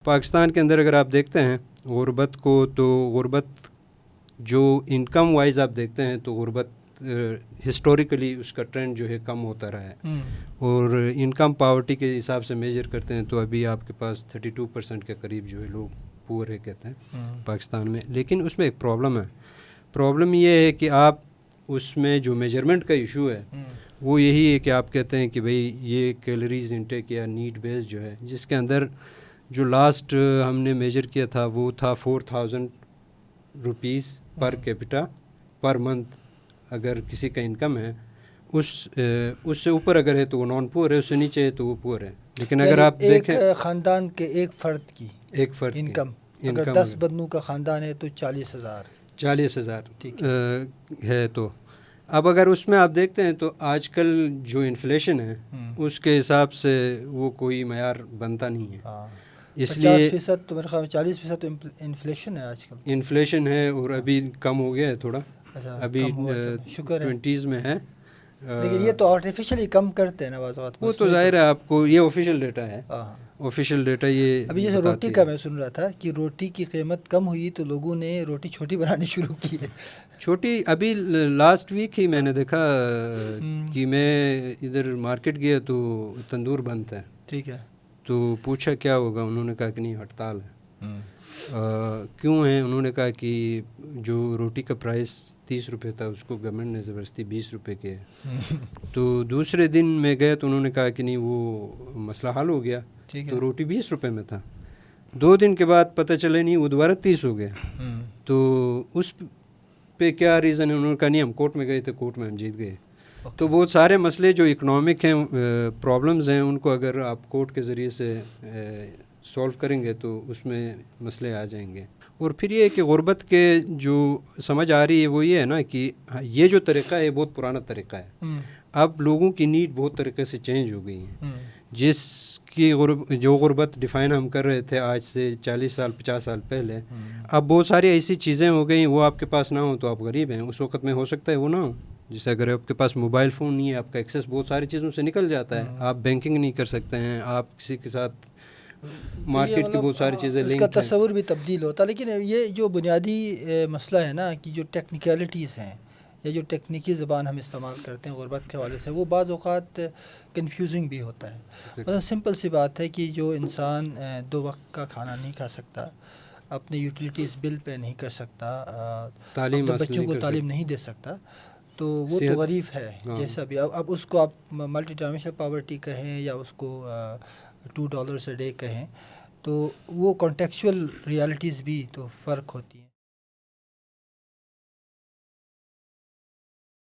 پاکستان کے اندر اگر آپ دیکھتے ہیں غربت کو، تو غربت جو انکم وائز آپ دیکھتے ہیں تو غربت ہسٹوریکلی اس کا ٹرینڈ جو ہے کم ہوتا رہا ہے، اور انکم پاورٹی کے حساب سے میجر کرتے ہیں تو ابھی آپ کے پاس 32% کے قریب جو ہے لوگ پور ہے کہتے ہیں پاکستان میں. لیکن اس میں ایک پرابلم ہے. پرابلم یہ ہے کہ آپ اس میں جو میجرمنٹ کا ایشو ہے وہ یہی ہے کہ آپ کہتے ہیں کہ بھئی یہ کیلوریز انٹیک یا نیڈ بیس جو ہے، جس کے اندر جو لاسٹ ہم نے میجر کیا تھا وہ تھا 4000 rupees per capita per month. اگر کسی کا انکم ہے اس سے اوپر اگر ہے تو وہ نان پور ہے، اس سے نیچے ہے تو وہ پور ہے. لیکن اگر آپ دیکھیں ایک خاندان کے ایک فرد کی انکم اگر 10 بندوں کا خاندان ہے تو 40,000 ہے. تو اب اگر اس میں آپ دیکھتے ہیں تو آج کل جو انفلیشن ہے اس کے حساب سے وہ کوئی معیار بنتا نہیں ہے. اس لیے 50% تو میرے خیال میں 40% انفلیشن ہے آج کل. انفلیشن ہے اور ابھی کم ہو گیا ہے تھوڑا، ابھی شکر ہے 20s میں ہے. لیکن یہ تو آرٹیفیشلی کم کرتے ہیں نا بعض اوقات. وہ تو ظاہر ہے، آپ کو یہ آفیشیل ڈیٹا ہے، آفیشیل ڈیٹا یہ ابھی جیسے روٹی کا میں سن رہا تھا کہ روٹی کی قیمت کم ہوئی تو لوگوں نے روٹی چھوٹی بنانی شروع کی ہے. چھوٹی ابھی لاسٹ ویک ہی میں نے دیکھا کہ میں ادھر مارکیٹ گیا تو تندور بنتا ہے. ٹھیک ہے. تو پوچھا کیا ہوگا، انہوں نے کہا کہ نہیں ہڑتال ہے. کیوں ہے؟ انہوں نے کہا کہ جو روٹی کا پرائس 30 روپے تھا اس کو گورنمنٹ نے زبردستی 20 روپے کیا ہے. تو دوسرے دن میں گیا تو انہوں نے کہا کہ نہیں وہ مسئلہ حل ہو گیا، تو روٹی 20 روپے میں تھا. 2 دن کے بعد پتہ چلا نہیں وہ دوبارہ 30 ہو گیا. تو اس پہ کیا ریزن ہے؟ انہوں نے کہا نہیں ہم کورٹ میں گئے تھے، کورٹ میں ہم جیت گئے. تو وہ سارے مسئلے جو اکنامک ہیں، پرابلمز ہیں، ان کو اگر آپ کورٹ کے ذریعے سے سولو کریں گے تو اس میں مسئلے آ جائیں گے. اور پھر یہ ہے کہ غربت کے جو سمجھ آ رہی ہے وہ یہ ہے نا کہ یہ جو طریقہ ہے بہت پرانا طریقہ ہے. اب لوگوں کی نیڈ بہت طریقے سے چینج ہو گئی ہیں. جس کی جو غربت ڈیفائن ہم کر رہے تھے آج سے 40 سال 50 سال پہلے، اب بہت ساری ایسی چیزیں ہو گئیں وہ آپ کے پاس نہ ہوں تو آپ غریب ہیں. اس وقت میں ہو سکتا ہے وہ نہ ہو. جیسے اگر آپ کے پاس موبائل فون نہیں ہے، آپ کا ایکسیس بہت ساری چیزوں سے نکل جاتا ہے. آپ بینکنگ نہیں کر سکتے ہیں، آپ کسی کے ساتھ مارکیٹ کی بہت ساری چیزیں لنکڈ ہیں. اس کا تصور بھی تبدیل ہوتا ہے. لیکن یہ جو بنیادی مسئلہ ہے نا کہ جو ٹیکنیکلٹیز ہیں یا جو ٹیکنیکی زبان ہم استعمال کرتے ہیں غربت کے حوالے سے، وہ بعض اوقات کنفیوزنگ بھی ہوتا ہے. مثلا سمپل سی بات ہے کہ جو انسان 2 وقت کا کھانا نہیں کھا سکتا، اپنے یوٹیلیٹیز بل پہ نہیں کر سکتا، اپنے بچوں کو تعلیم نہیں دے سکتا، تو وہ تو غریب ہے. جیسا بھی اب اس کو آپ ملٹی ڈائمینشنل پاورٹی کہیں یا اس کو $2 a day کہیں، تو وہ کانٹیکچوئل ریالٹیز بھی تو فرق ہوتی ہیں.